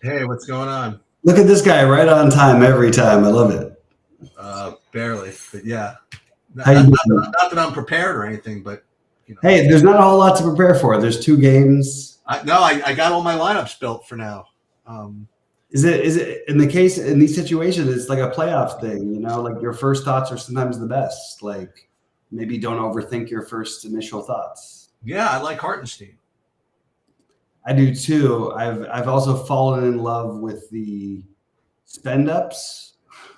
Hey, what's going on? Look at this guy, right on time every time. I love it. Barely, but yeah. How Not, you not, doing? not that I'm prepared or anything, but you know. Hey, there's not a whole lot to prepare for. There's two games. I got all my lineups built for now. Is it in the case in these situations? It's like a playoff thing, you know. Like your first thoughts are sometimes the best. Like maybe don't overthink your first initial thoughts. Yeah, I like Hartenstein. I do too. I've also fallen in love with the spend ups.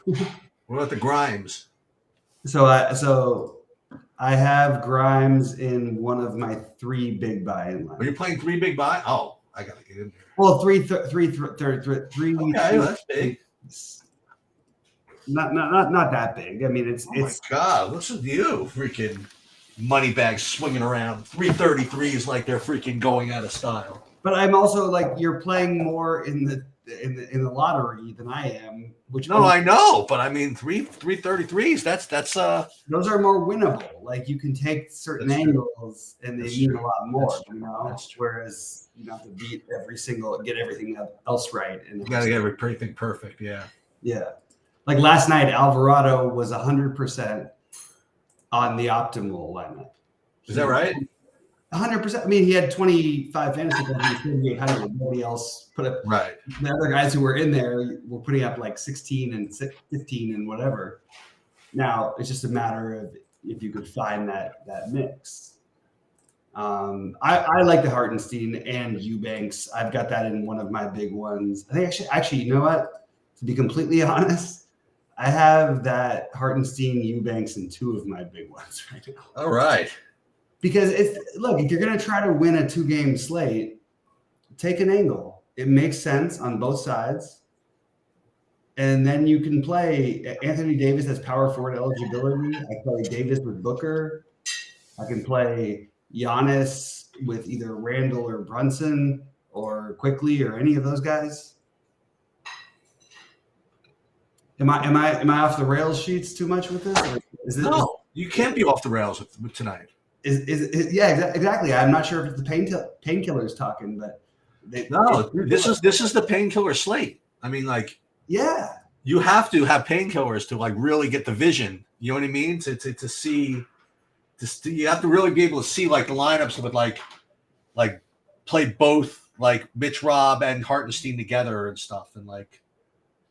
What about the Grimes? So I have Grimes in one of my three big buy-in Are you lineups. playing three big buy? Oh, I gotta get in there. Well, Okay, that's big. Not that big. I mean, Oh my God, listen to you, freaking money bags swinging around. 333s like they're freaking going out of style. But I'm also like you're playing more in the lottery than I am. Which No, I know, but I mean 333s. That's those are more winnable. Like you can take certain That's true. angles and they That's mean true. a lot more. That's true. You know, That's true. whereas you have to beat get everything else right. And You gotta get everything perfect. Yeah. yeah. Like last night, Alvarado was 100% on the optimal lineup. Is that right? 100%. I mean, he had 25 fantasy points and 3,800. Nobody else put up. Right. The other guys who were in there were putting up like 16 and 15 and whatever. Now it's just a matter of if you could find that mix. I like the Hartenstein and Eubanks. I've got that in one of my big ones. I think actually, you know what? To be completely honest, I have that Hartenstein, Eubanks, in two of my big ones right now. All right. Because if you're going to try to win a 2-game slate, take an angle. It makes sense on both sides. And then you can play Anthony Davis as power forward eligibility. I play Davis with Booker. I can play Giannis with either Randall or Brunson or Quickly or any of those guys. Am I off the rails sheets too much with this? No, you can't be off the rails with tonight. Yeah, exactly. I'm not sure if it's the painkillers talking, but this is the painkiller slate. I mean, like, yeah, you have to have painkillers to like really get the vision. You know what I mean? To see, you have to really be able to see like the lineups with like play both like Mitch Robb and Hartenstein together and stuff, and like.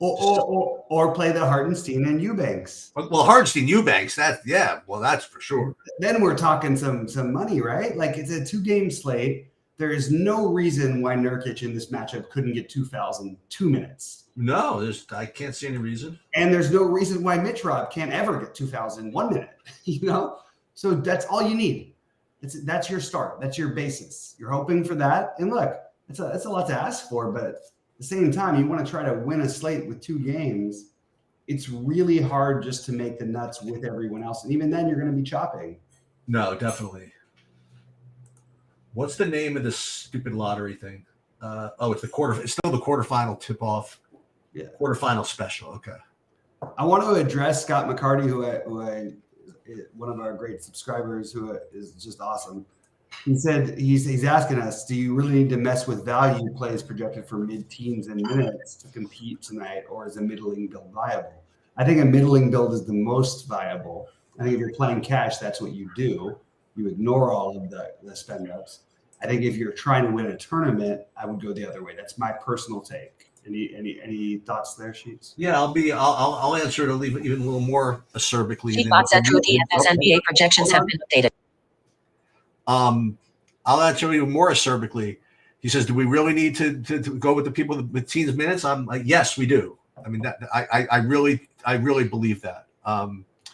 Or play the Hartenstein and Eubanks. Well, Hartenstein, Eubanks, that's for sure. Then we're talking some money, right? Like it's a 2-game slate. There is no reason why Nurkic in this matchup couldn't get 2,000 2 minutes. No, I can't see any reason. And there's no reason why Mitch Robb can't ever get 2,000 1 minute. You know, so that's all you need. That's your start. That's your basis. You're hoping for that. And look, it's a lot to ask for, but. At the same time, you want to try to win a slate with 2 games. It's really hard just to make the nuts with everyone else. And even then, you're going to be chopping. No, definitely. What's the name of this stupid lottery thing? It's still the quarterfinal tip-off. Yeah. Quarterfinal special. Okay. I want to address Scott McCarty, who one of our great subscribers, who is just awesome. He said he's asking us, do you really need to mess with value plays projected for mid-teens and minutes to compete tonight, or is a middling build viable? I think a middling build is the most viable. I think if you're playing cash, that's what you do. You ignore all of the spend ups. I think if you're trying to win a tournament, I would go the other way. That's my personal take. Any thoughts there, Sheets? Yeah, I'll answer it even a little more acerbically. Sheetbot said true DFS NBA projections have been updated. I'll answer even more acerbically. He says, "Do we really need to go with the people with teams minutes?" I'm like, "Yes, we do." I mean, that I really believe that.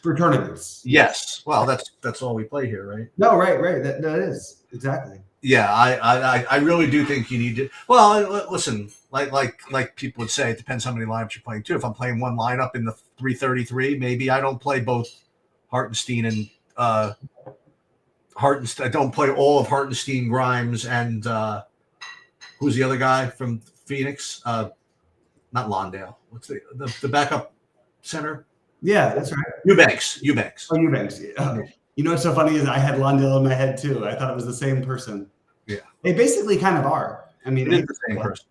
For tournaments. Yes. Well, that's all we play here, right? No, right. That is exactly. Yeah, I really do think you need to. Well, listen, like people would say, it depends how many lineups you're playing too. If I'm playing one lineup in the 333, maybe I don't play both Hartenstein and Hartenstein. I don't play all of Hartenstein, Grimes, and who's the other guy from Phoenix? Not Londale. What's the backup center? Yeah, that's right. Eubanks. Oh, Eubanks. You know what's so funny is I had Londale in my head too. I thought it was the same person. Yeah. They basically kind of are. I mean, It is the same person.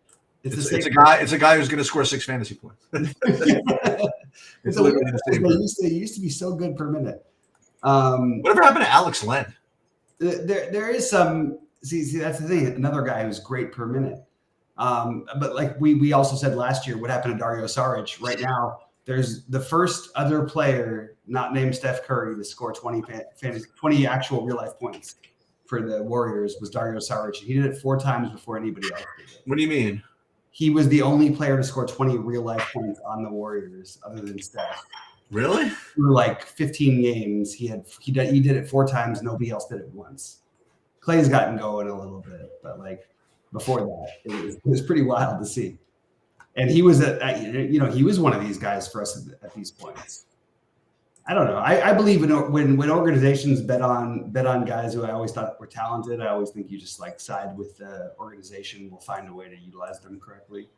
It's a guy who's going to score 6 fantasy points. It's literally the same. They used to be so good per minute. Whatever happened to Alex Len? There is some. See, that's the thing. Another guy who's great per minute. But like we also said last year, what happened to Dario Saric? Right now, there's the first other player not named Steph Curry to score 20 actual real life points for the Warriors was Dario Saric. He did it 4 times before anybody else did it. What do you mean? He was the only player to score 20 real life points on the Warriors, other than Steph. Really? Through like 15 games, he did it 4 times. Nobody else did it once. Clay's gotten going a little bit, but like before that, it was pretty wild to see. And he was he was one of these guys for us at these points. I don't know. I believe when organizations bet on guys who I always thought were talented, I always think you just like side with the organization. Will find a way to utilize them correctly.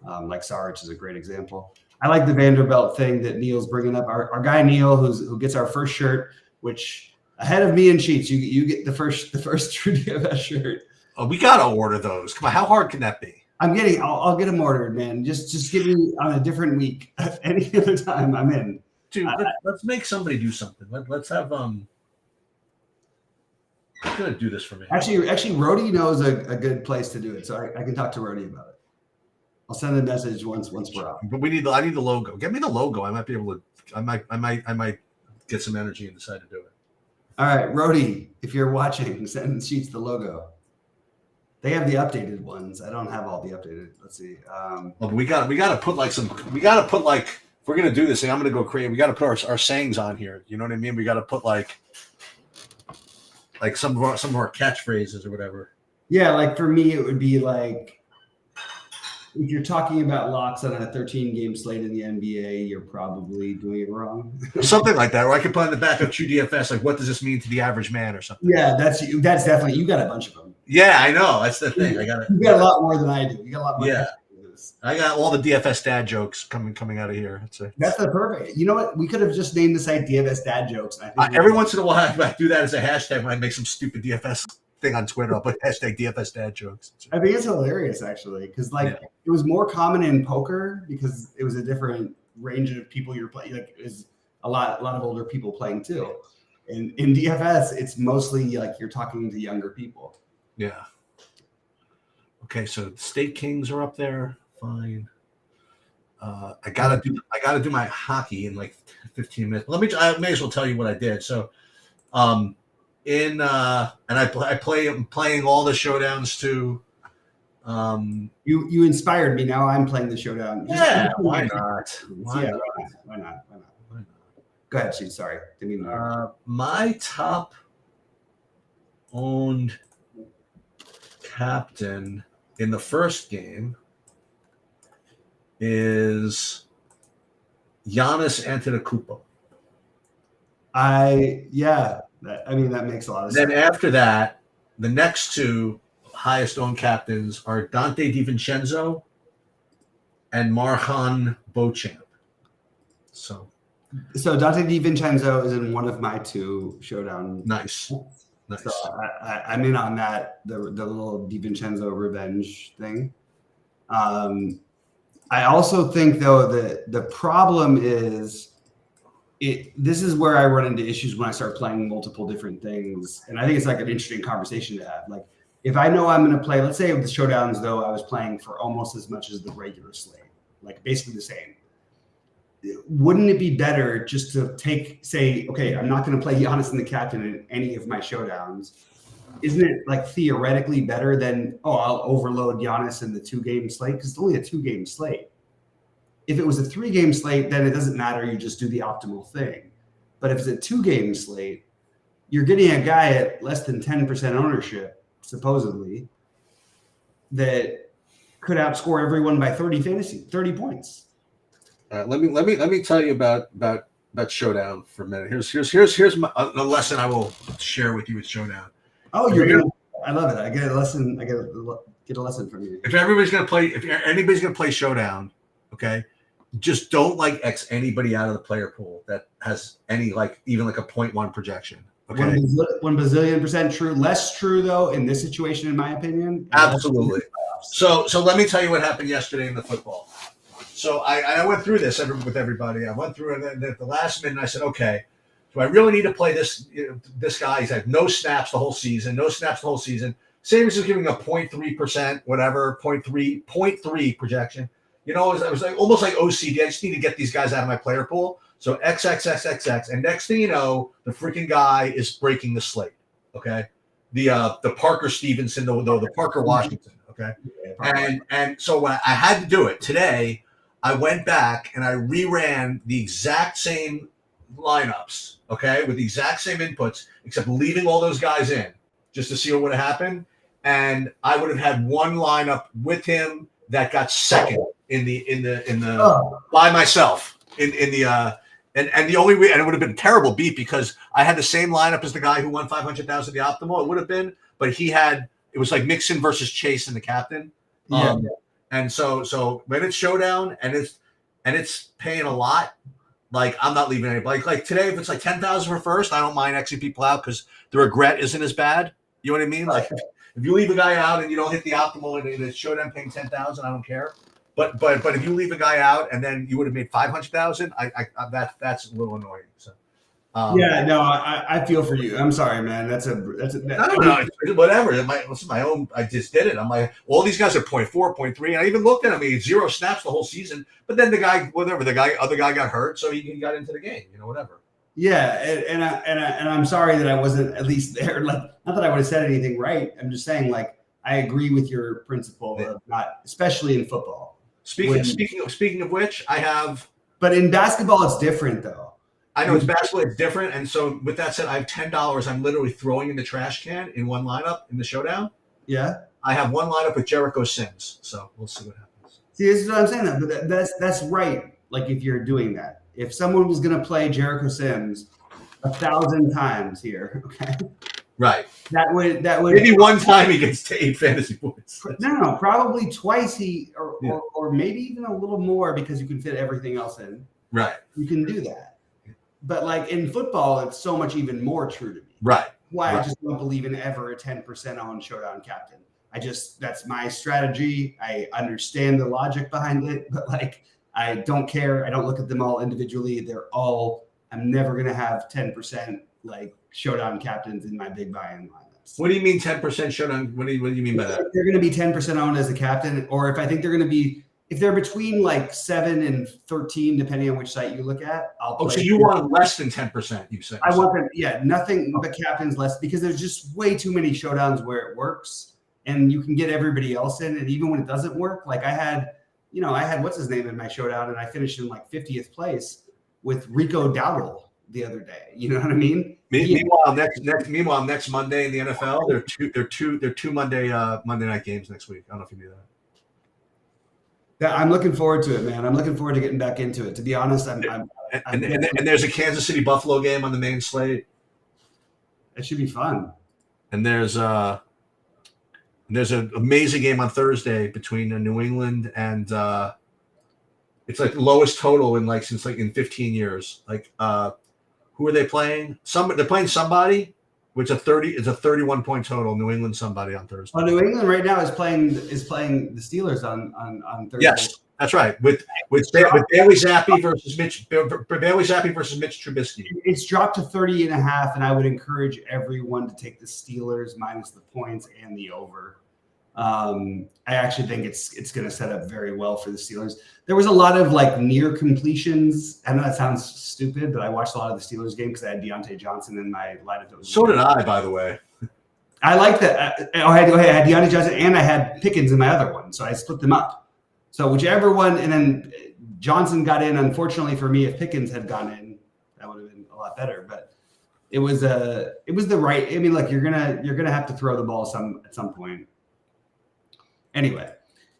Like Saric is a great example. I like the Vanderbilt thing that Neil's bringing up. Our guy Neil, who gets our first shirt, which ahead of me and Sheets, you get the first True DFS shirt. Oh, we gotta order those. Come on, how hard can that be? I'll get them ordered, man. Just give me on a different week. Any other time, I'm in. Dude, let's make somebody do something. Let's have Who's gonna do this for me? Actually, Rhodey knows a good place to do it, so I can talk to Rhodey about it. I'll send a message once we're out. But I need the logo. Get me the logo. I might be able to. I might get some energy and decide to do it. All right, Rhodey, if you're watching, send Sheets the logo. They have the updated ones. I don't have all the updated. Let's see. Well, we got to put like if we're gonna do this thing, I'm gonna go create. We got to put our sayings on here. You know what I mean? We got to put like some of our catchphrases or whatever. Yeah, like for me, it would be like if you're talking about locks on a 13-game slate in the NBA, you're probably doing it wrong. Something like that. Or I could put on the back of True DFS, like, what does this mean to the average man or something? Yeah, that's definitely, you got a bunch of them. Yeah, I know. That's the thing. You got a lot more than I do. You got a lot more. Yeah. I got all the DFS dad jokes coming out of here. That's the perfect. You know what? We could have just named this like DFS dad jokes. And I think every once in a while, I do that as a hashtag when I make some stupid DFS thing on Twitter. I'll put hashtag DFS dad jokes. I think it's hilarious, actually, because it was more common in poker because it was a different range of people you're playing. Like, it was a lot of older people playing too. And in DFS, it's mostly like you're talking to younger people. Yeah. Okay, so the State Kings are up there. Fine. I gotta do my hockey in like 15 minutes. I may as well tell you what I did. So, I'm playing all the showdowns too. You inspired me. Now I'm playing the showdown. Yeah, why not? Why not? Go ahead, Steve. Sorry, didn't mean my top owned captain in the first game is Giannis Antetokounmpo. That makes a lot of sense. Then after that, the next 2 highest owned captains are Dante DiVincenzo and Marjan Beauchamp. So Dante DiVincenzo is in one of my 2 showdown. Nice. So I'm in on that, the little DiVincenzo revenge thing. I also think, though, that the problem is this is where I run into issues when I start playing multiple different things. And I think it's like an interesting conversation to have. Like, if I know I'm going to play, let's say with the showdowns, though, I was playing for almost as much as the regular slate, like basically the same. Wouldn't it be better just to say, okay, I'm not going to play Giannis and the captain in any of my showdowns? Isn't it like theoretically better than, I'll overload Giannis in the 2-game slate? Because it's only a 2-game slate. If it was a 3-game slate, then it doesn't matter. You just do the optimal thing. But if it's a 2-game slate, you're getting a guy at less than 10% ownership, supposedly, that could outscore everyone by 30 points. All right, let me tell you about Showdown for a minute. Here's a lesson I will share with you with Showdown. Oh, I love it. I get a lesson. I get a lesson from you. If anybody's gonna play Showdown, okay, just don't X anybody out of the player pool that has any even a 0.1 projection. Okay, 1 bazillion % true. Less true though in this situation, in my opinion. Absolutely. playoffs. So let me tell you what happened yesterday in the football. So I went through this with everybody. I went through it, and at the last minute I said, okay, do I really need to play this guy? He's had no snaps the whole season. Same as giving a 0.3%, whatever, 0.3 projection. You know, it was like almost like OCD. I just need to get these guys out of my player pool. So XXXXX, and next thing you know, the freaking guy is breaking the slate. Okay, the Parker Stevenson, the Parker Washington. Okay, and so when I had to do it today, I went back and I reran the exact same lineups. Okay, with the exact same inputs, except leaving all those guys in just to see what would have happened. And I would have had one lineup with him that got second in the by myself in the and the only way, and it would have been a terrible beat because I had the same lineup as the guy who won 500,000 the optimal. It would have been, but it was like Mixon versus Chase and the captain. And so when it's showdown and it's paying a lot, like I'm not leaving anybody. Like today, if it's like 10,000 for first, I don't mind Xing people out because the regret isn't as bad. You know what I mean? Like if you leave a guy out and you don't hit the optimal and it's showdown paying 10,000, I don't care. But if you leave a guy out and then you would have made 500,000, that's a little annoying. So I feel for you. I'm sorry, man. That's whatever. My own. I just did it. I'm like, all these guys are 0.4, 0.3. And I even looked at him. He had 0 snaps the whole season. But then the other guy got hurt, so he got into the game. You know, whatever. Yeah, and I'm sorry that I wasn't at least there. Like, not that I would have said anything right. I'm just saying, like, I agree with your principle of not, especially in football. Speaking of which, I have. But in basketball, it's different, though. I know it's basketball; it's different. And so, with that said, I have $10. I'm literally throwing in the trash can in one lineup in the showdown. Yeah, I have one lineup with Jericho Sims, so we'll see what happens. See, this is what I'm saying. But that's right. Like if you're doing that, if someone was going to play Jericho Sims 1,000 times here, okay, right? That would maybe one time he gets to 8 fantasy points. No, probably twice or maybe even a little more because you can fit everything else in. Right. You can do that. But like in football, it's so much even more true to me. Right. Why I just don't believe in ever a 10% on showdown captain. That's my strategy. I understand the logic behind it, but like I don't care. I don't look at them all individually. I'm never gonna have 10% like showdown captains in my big buy-in lineups. What do you mean 10% showdown? What do you mean by that? They're going to be 10% owned as a captain, or if I think they're going to be, if they're between like 7 and 13, depending on which site you look at, I'll play. So you want less than 10%? You said I want them, nothing but captains less because there's just way too many showdowns where it works, and you can get everybody else in, and even when it doesn't work, like I had what's his name in my showdown, and I finished in like 50th place with Rico Dowdle the other day. You know what I mean? Meanwhile, next Monday in the NFL, they're two Monday night games next week. I don't know if you knew that. I'm looking forward to it, man. I'm looking forward to getting back into it. To be honest, and there's a Kansas City Buffalo game on the main slate. It should be fun. And there's an amazing game on Thursday between New England and it's like the lowest total since in 15 years. Like who are they playing? They're playing somebody, which it's a 31-point total. New England somebody on Thursday. Well, New England right now is playing the Steelers on Thursday. Yes, that's right. With Bailey Zappi versus Mitch Trubisky. It's dropped to 30.5, and I would encourage everyone to take the Steelers minus the points and the over. I actually think it's going to set up very well for the Steelers. There was a lot of like near completions. I know that sounds stupid, but I watched a lot of the Steelers game because I had Deontay Johnson in my lineup. So did I, by the way. I like that. I had Deontay Johnson and I had Pickens in my other one, so I split them up. So whichever one, and then Johnson got in. Unfortunately for me, if Pickens had gone in, that would have been a lot better. But it was the right. I mean, look, you're gonna have to throw the ball at some point. Anyway,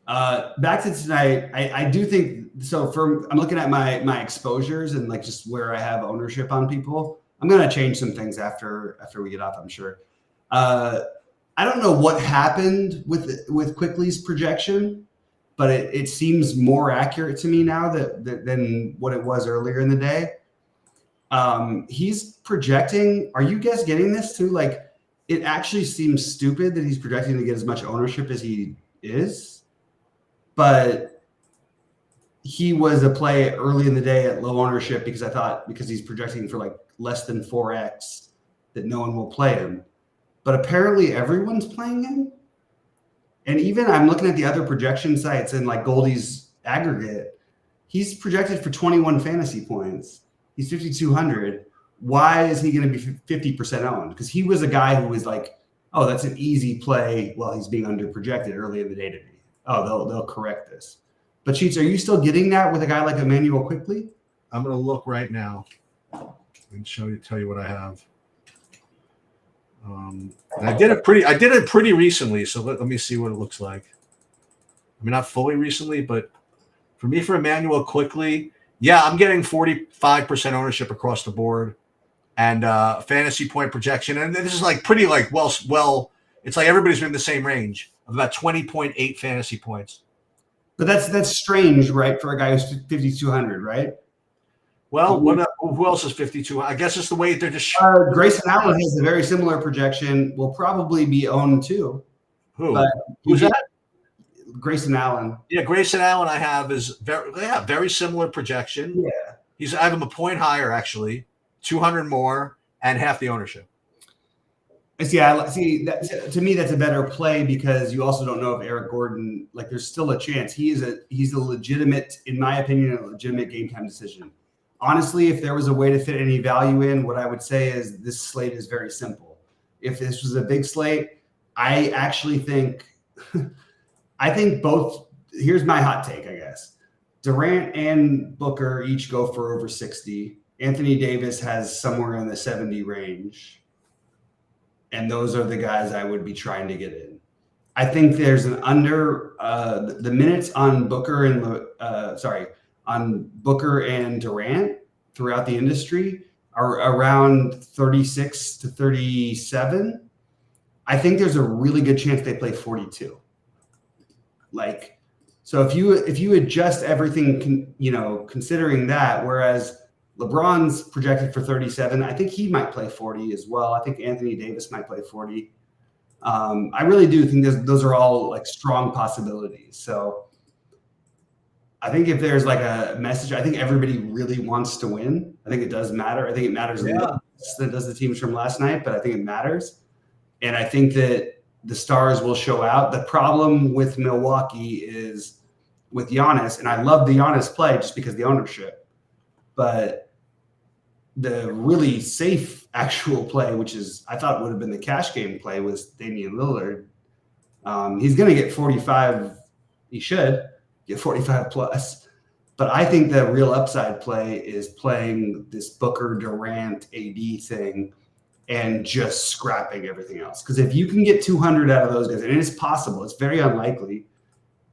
back to tonight. I do think so. I'm looking at my exposures and like just where I have ownership on people. I'm gonna change some things after we get off, I'm sure. I don't know what happened with Quickly's projection, but it seems more accurate to me now than what it was earlier in the day. He's projecting. Are you guys getting this too? Like, it actually seems stupid that he's projecting to get as much ownership as he is, but he was a play early in the day at low ownership because I thought because he's projecting for like less than 4x that no one will play him. But apparently everyone's playing him. And even I'm looking at the other projection sites and like Goldie's aggregate, he's projected for 21 fantasy points. He's 5,200. Why is he going to be 50% owned? Because he was a guy who was like, oh, that's an easy play while he's being under projected early in the day to me. Oh, they'll correct this. But Sheets, are you still getting that with a guy like Emmanuel Quickly? I'm going to look right now and tell you what I have. I did it pretty recently, so let me see what it looks like. I mean, not fully recently, but for me, for Emmanuel Quickly, yeah, I'm getting 45% ownership across the board, and fantasy point projection, and this is like pretty like well. It's like everybody's in the same range of about 20.8 fantasy points. But that's strange, right, for a guy who's 5,200, right? Well, who else is 52? I guess it's the way they're just. Grayson Allen has a very similar projection. Will probably be owned too. Who's that? Grayson Allen. Yeah, Grayson Allen. I have is very similar projection. Yeah, I have him a point higher actually, 200 more and half the ownership. See, that, to me, that's a better play because you also don't know if Eric Gordon, like, there's still a chance. He's a legitimate, in my opinion, a legitimate game time decision. Honestly, if there was a way to fit any value in, what I would say is this slate is very simple. If this was a big slate, I actually think, both. Here's my hot take, I guess. Durant and Booker each go for over 60. Anthony Davis has somewhere in the 70 range. And those are the guys I would be trying to get in. I think there's an under the minutes on Booker and Durant throughout the industry are around 36 to 37. I think there's a really good chance they play 42. Like, so if you adjust everything, considering that, whereas LeBron's projected for 37. I think he might play 40 as well. I think Anthony Davis might play 40. I really do think those are all like strong possibilities. So I think if there's like a message, I think everybody really wants to win. I think it does matter. I think it matters less than it does the teams from last night, but I think it matters. And I think that the stars will show out. The problem with Milwaukee is with Giannis, and I love the Giannis play just because of the ownership, but the really safe actual play, which is I thought would have been the cash game play, was Damian Lillard. He's going to get 45. He should get 45 plus. But I think the real upside play is playing this Booker, Durant, AD thing and just scrapping everything else. Because if you can get 200 out of those guys, and it's possible, it's very unlikely.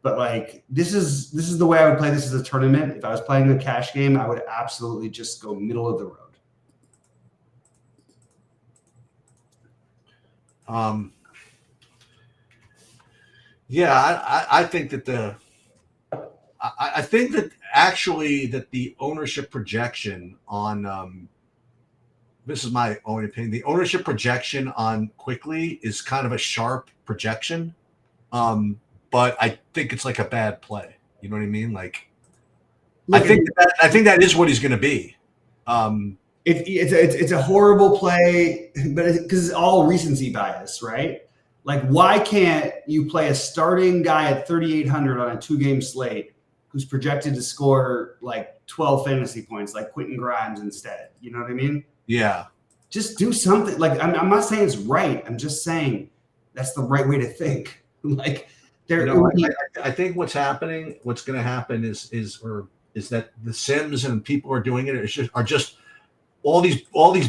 But like this is the way I would play this as a tournament. If I was playing the cash game, I would absolutely just go middle of the road. I think that I think that actually that the ownership projection on this is my own opinion. The ownership projection on Quickly is kind of a sharp projection, but I think it's like a bad play. You know what I mean? Like, I think that is what he's going to be. It's a horrible play, but because it's all recency bias, right? Like, why can't you play a starting guy at 3,800 on a 2-game slate who's projected to score like 12 fantasy points, like Quentin Grimes instead? You know what I mean? Yeah. Just do something. Like, I'm not saying it's right. I'm just saying that's the right way to think. Like, I think what's going to happen is that the Sims and people who are doing it are just all these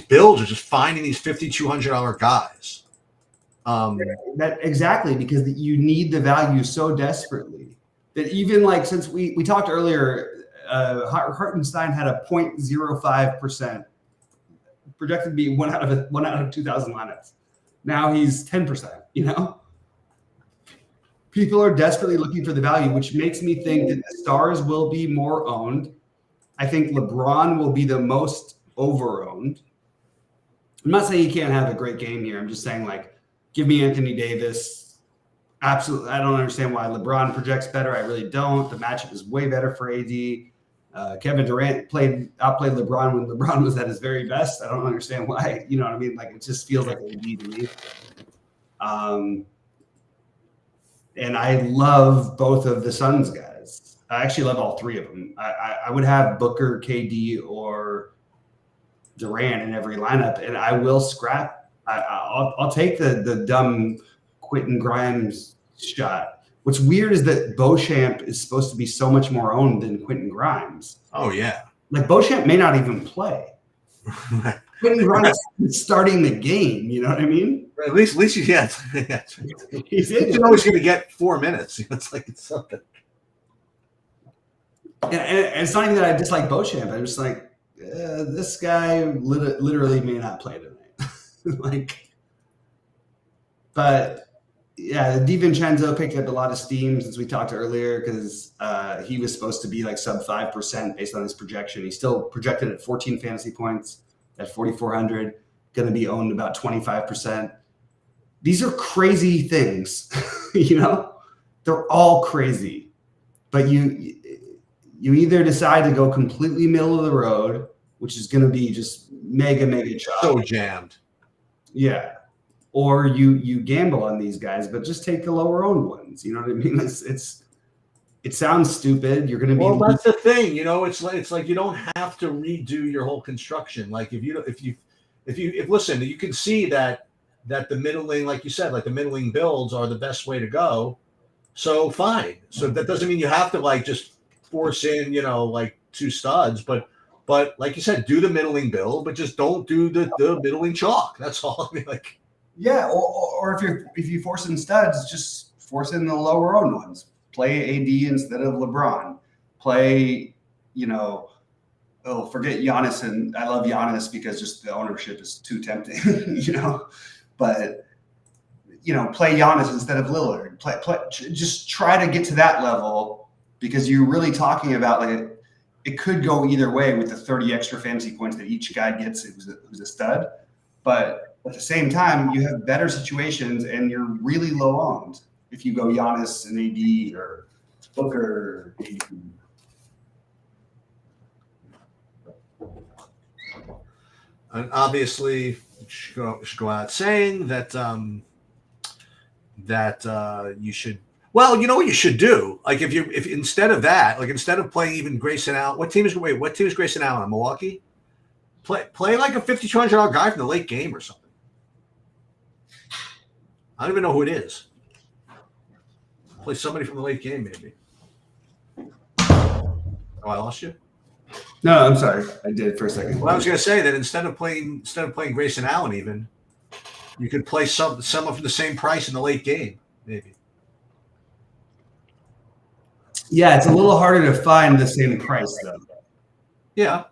builds are just finding these $5,200 guys. That exactly, because you need the value so desperately that even like, since we talked earlier, Hartenstein had a 0.05% projected to be one out of 2,000 lineups. Now he's 10%. People are desperately looking for the value, which makes me think that the stars will be more owned. I think LeBron will be the most over-owned. I'm not saying he can't have a great game here. I'm just saying, like, give me Anthony Davis. Absolutely. I don't understand why LeBron projects better. I really don't. The matchup is way better for AD. Kevin Durant outplayed LeBron when LeBron was at his very best. I don't understand why. You know what I mean? Like, it just feels like AD to me. And I love both of the Suns guys. I actually love all three of them. I would have Booker, KD, or Durant in every lineup, and I will scrap. I'll take the dumb Quentin Grimes shot. What's weird is that Beauchamp is supposed to be so much more owned than Quentin Grimes. Oh yeah, like Beauchamp may not even play. Quentin Grimes is starting the game. You know what I mean? At least yeah. He's always going to get 4 minutes. It's like it's something. And it's not even that I dislike Beauchamp. I'm just like, this guy literally may not play tonight. But yeah, DiVincenzo picked up a lot of steam since we talked earlier because he was supposed to be like sub 5% based on his projection. He's still projected at 14 fantasy points at 4,400, going to be owned about 25%. These are crazy things, you know? They're all crazy. But you either decide to go completely middle of the road, which is going to be just mega chalk. So jammed. Yeah. Or you gamble on these guys, but just take the lower owned ones. You know what I mean? It sounds stupid. You're going to be. Well, that's the thing. You know, it's like you don't have to redo your whole construction. Like if listen, you can see that the middling, like you said, like the middling builds are the best way to go. So fine. So that doesn't mean you have to like just force in, you know, like 2 studs, but like you said, do the middling build, but just don't do the middling chalk. That's all. I mean, like. Yeah, or if you force in studs, just force in the lower owned ones. Play AD instead of LeBron. Play, you know, forget Giannis, and I love Giannis because just the ownership is too tempting, you know. But you know, play Giannis instead of Lillard. Just try to get to that level because you're really talking about like it could go either way with the 30 extra fantasy points that each guy gets who's a stud, but at the same time, you have better situations and you're really low owned if you go Giannis and AD or Booker. And obviously, should go out saying that you should. Well, you know what you should do? Like if instead of that, like instead of playing even Grayson Allen, what team is Grayson Allen on? Milwaukee? Play like a $5,200 guy from the late game or something. I don't even know who it is. Play somebody from the late game, maybe. Oh, I lost you? No, I'm sorry. I did for a second. Well, I was going to say that instead of playing Grayson Allen, even you could play someone for the same price in the late game, maybe. Yeah, it's a little harder to find the same price though. Yeah.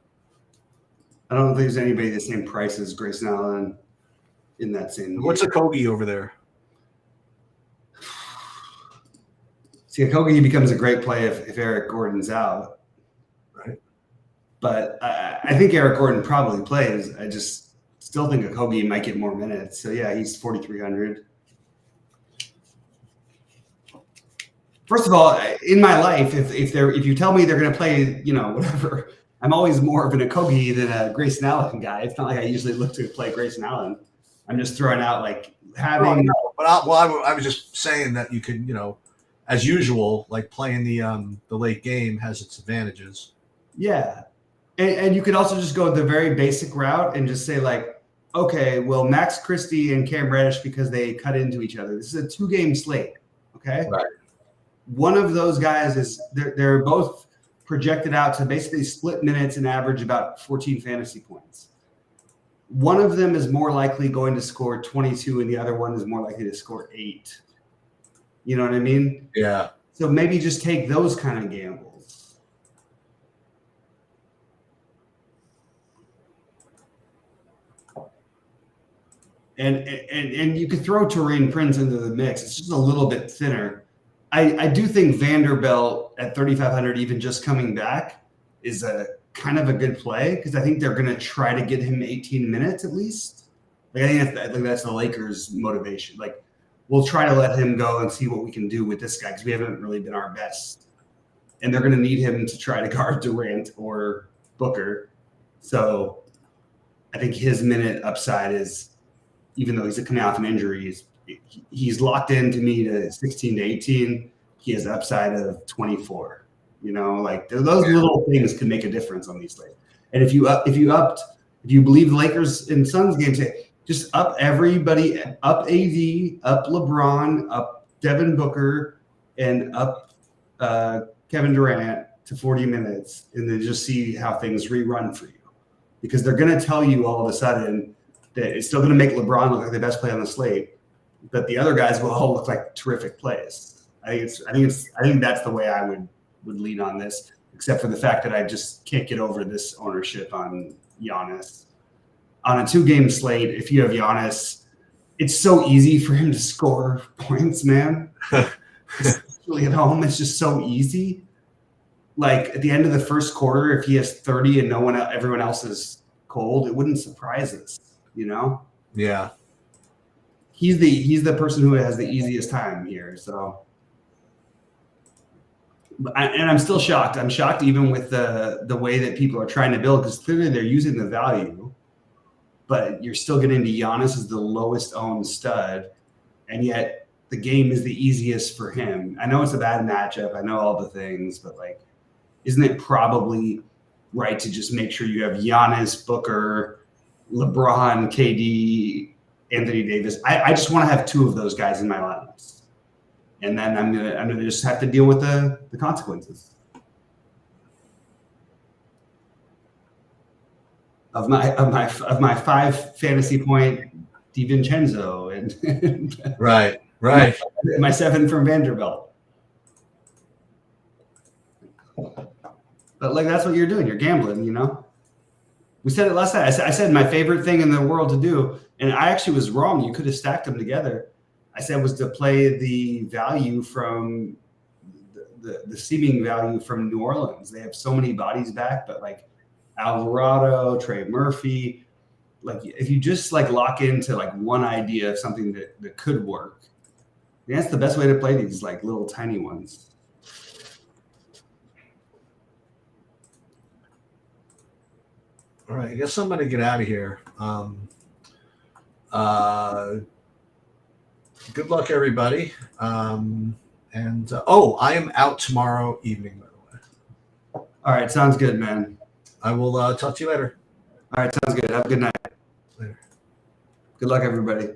I don't think there's anybody the same price as Grayson Allen in that same. What's a Kogi over there? See, Kogi becomes a great play if Eric Gordon's out. Right. But I think Eric Gordon probably plays. I just still think Kogi might get more minutes. So, yeah, he's 4,300. First of all, in my life, if you tell me they're going to play, you know, whatever, I'm always more of an Kogi than a Grayson Allen guy. It's not like I usually look to play Grayson Allen. I'm just throwing out like having. But I was just saying that you could, you know, as usual, like playing the late game has its advantages. Yeah, and you could also just go the very basic route and just say like, okay, well, Max Christie and Cam Reddish because they cut into each other. This is a 2-game slate. Okay, right. One of those guys is they're both projected out to basically split minutes and average about 14 fantasy points. One of them is more likely going to score 22 and the other one is more likely to score 8. You know what I mean? Yeah. So maybe just take those kind of gambles. And you could throw Taurean Prince into the mix. It's just a little bit thinner. I do think Vanderbilt at 3,500, even just coming back, is a kind of a good play because I think they're going to try to get him 18 minutes at least. Like I think that's the Lakers' motivation. Like we'll try to let him go and see what we can do with this guy because we haven't really been our best. And they're going to need him to try to guard Durant or Booker. So I think his minute upside is, even though he's coming off an injury, he's locked in to me to 16 to 18. He has upside of 24. You know, like those little things can make a difference on these slates. And if you believe the Lakers and Suns game today, just up everybody, up AD, up LeBron, up Devin Booker, and up Kevin Durant to 40 minutes, and then just see how things rerun for you. Because they're going to tell you all of a sudden that it's still going to make LeBron look like the best play on the slate, but the other guys will all look like terrific plays. I think that's the way I would lean on this, except for the fact that I just can't get over this ownership on Giannis. On a 2-game slate, if you have Giannis, it's so easy for him to score points, man. Especially at home, it's just so easy. Like at the end of the first quarter, if he has 30 and everyone else is cold, it wouldn't surprise us, you know? Yeah. He's the person who has the easiest time here. So, and I'm still shocked. I'm shocked even with the way that people are trying to build, because clearly they're using the value, but you're still getting to Giannis as the lowest owned stud, and yet the game is the easiest for him. I know it's a bad matchup. I know all the things, but like, isn't it probably right to just make sure you have Giannis, Booker, LeBron, KD, Anthony Davis? I just want to have 2 of those guys in my lineups, and then I'm gonna just have to deal with the consequences of my 5 fantasy point DiVincenzo and Right. my 7 from Vanderbilt. But like, that's what you're doing. You're gambling, you know? We said it last night. I said my favorite thing in the world to do, and I actually was wrong. You could have stacked them together. I said was to play the value from the seeming value from New Orleans. They have so many bodies back, but like Alvarado, Trey Murphy, like if you just like lock into like one idea of something that could work, that's the best way to play these like little tiny ones. All right, I guess I'm going to get out of here. Good luck, everybody. I am out tomorrow evening, by the way. All right, sounds good, man. I will talk to you later. All right, sounds good. Have a good night. Later. Good luck, everybody.